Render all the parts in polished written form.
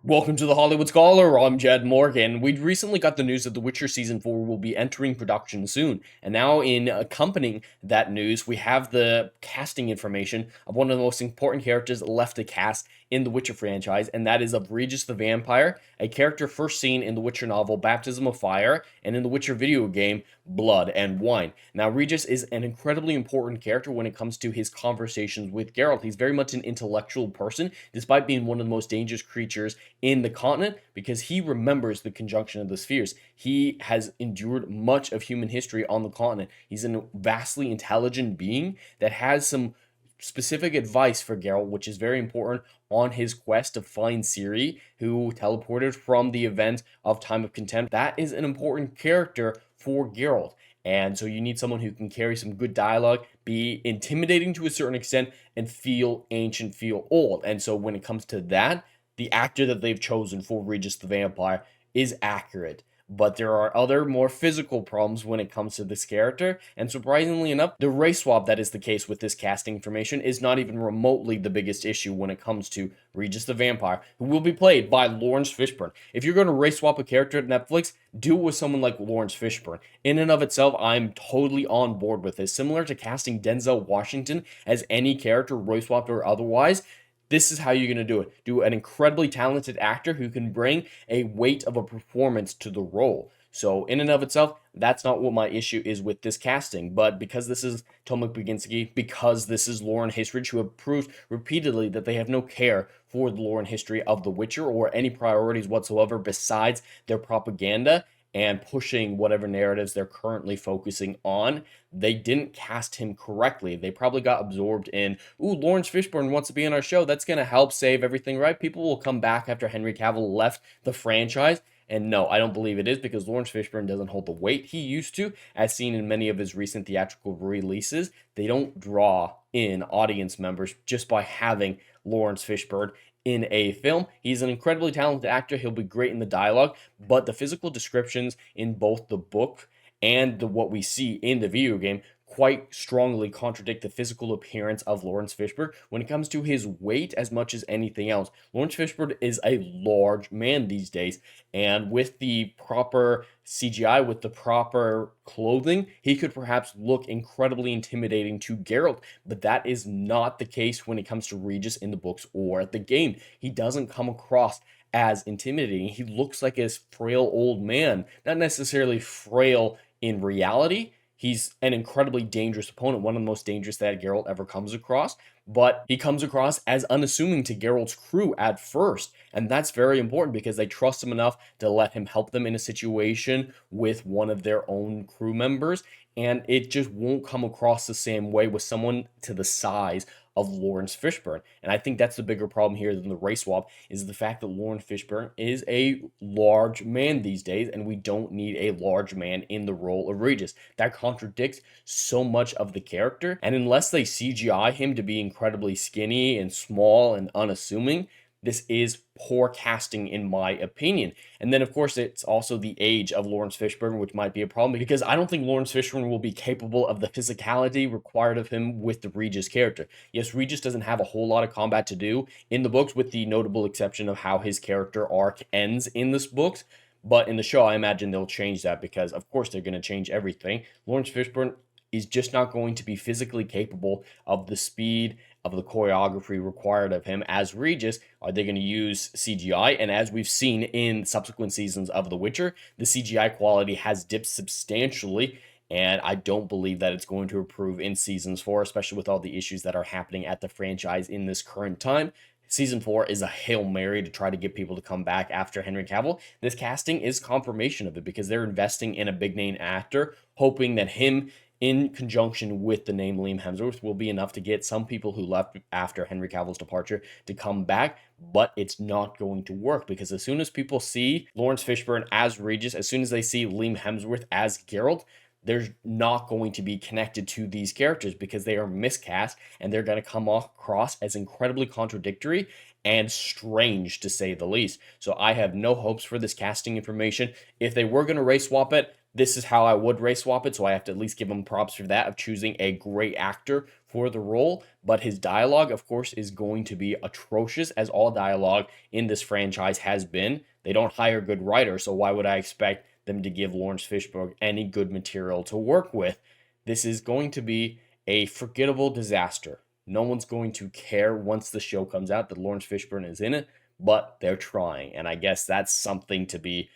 Welcome to the Hollywood Scholar. I'm Jed Morgan. We recently got the news that The Witcher Season 4 will be entering production soon. And now, in accompanying that news, we have the casting information of one of the most important characters left to cast in the Witcher franchise, and that is of Regis the Vampire, a character first seen in the Witcher novel Baptism of Fire and in the Witcher video game Blood and Wine. Now, Regis is an incredibly important character when it comes to his conversations with Geralt. He's very much an intellectual person, despite being one of the most dangerous creatures in the continent, because he remembers the conjunction of the spheres. He has endured much of human history on the continent. He's a vastly intelligent being that has some specific advice for Geralt, which is very important on his quest to find Ciri, who teleported from the event of Time of Contempt. That is an important character for Geralt. And so you need someone who can carry some good dialogue, be intimidating to a certain extent, and feel ancient, feel old. And so when it comes to that, the actor that they've chosen for Regis the Vampire is accurate. But there are other more physical problems when it comes to this character, and surprisingly enough, the race swap that is the case with this casting information is not even remotely the biggest issue when it comes to Regis the Vampire, who will be played by Laurence Fishburne. If you're going to race swap a character at Netflix, do it with someone like Laurence Fishburne. In and of itself, I'm totally on board with this. Similar to casting Denzel Washington as any character, race swapped or otherwise, this is how you're going to do it. Do an incredibly talented actor who can bring a weight of a performance to the role. So in and of itself, that's not what my issue is with this casting. But because this is Tomek Baginski, because this is Lauren Hissrich, who have proved repeatedly that they have no care for the lore and history of The Witcher or any priorities whatsoever besides their propaganda and pushing whatever narratives they're currently focusing on, they didn't cast him correctly. They probably got absorbed in, Laurence Fishburne wants to be on our show. That's going to help save everything, right? People will come back after Henry Cavill left the franchise. And no, I don't believe it is, because Laurence Fishburne doesn't hold the weight he used to, as seen in many of his recent theatrical releases. They don't draw in audience members just by having Laurence Fishburne in a film. He's an incredibly talented actor. He'll be great in the dialogue, but the physical descriptions in both the book and what we see in the video game quite strongly contradict the physical appearance of Laurence Fishburne when it comes to his weight as much as anything else. Laurence Fishburne is a large man these days, and with the proper CGI, with the proper clothing, he could perhaps look incredibly intimidating to Geralt, but that is not the case when it comes to Regis in the books or the game. He doesn't come across as intimidating. He looks like a frail old man, not necessarily frail in reality. He's an incredibly dangerous opponent, one of the most dangerous that Geralt ever comes across, but he comes across as unassuming to Geralt's crew at first, and that's very important because they trust him enough to let him help them in a situation with one of their own crew members, and it just won't come across the same way with someone to the size of Laurence Fishburne. And I think that's the bigger problem here than the race swap, is the fact that Laurence Fishburne is a large man these days, and we don't need a large man in the role of Regis. That contradicts so much of the character, and unless they CGI him to be incredibly skinny and small and unassuming, this is poor casting in my opinion. And then of course it's also the age of Laurence Fishburne, which might be a problem, because I don't think Laurence Fishburne will be capable of the physicality required of him with the Regis character. Yes, Regis doesn't have a whole lot of combat to do in the books, with the notable exception of how his character arc ends in this books. But in the show, I imagine they'll change that, because of course they're going to change everything. Laurence Fishburne is just not going to be physically capable of the speed of the choreography required of him as Regis. Are they going to use CGI? And as we've seen in subsequent seasons of The Witcher, the CGI quality has dipped substantially, and I don't believe that it's going to improve in Seasons 4, especially with all the issues that are happening at the franchise in this current time. Season 4 is a Hail Mary to try to get people to come back after Henry Cavill. This casting is confirmation of it, because they're investing in a big-name actor, hoping that him, in conjunction with the name Liam Hemsworth, will be enough to get some people who left after Henry Cavill's departure to come back. But it's not going to work, because as soon as people see Laurence Fishburne as Regis, as soon as they see Liam Hemsworth as Geralt, they're not going to be connected to these characters, because they are miscast, and they're going to come across as incredibly contradictory and strange, to say the least. So I have no hopes for this casting information. If they were going to race swap it, this is how I would race swap it, so I have to at least give him props for that, of choosing a great actor for the role. But his dialogue, of course, is going to be atrocious, as all dialogue in this franchise has been. They don't hire good writers, so why would I expect them to give Laurence Fishburne any good material to work with? This is going to be a forgettable disaster. No one's going to care once the show comes out that Laurence Fishburne is in it, but they're trying, and I guess that's something to be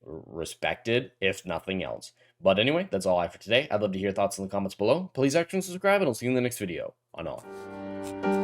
respected, if nothing else. But anyway, that's all I have for today. I'd love to hear thoughts in the comments below. Please like and subscribe, and I'll see you in the next video. On off.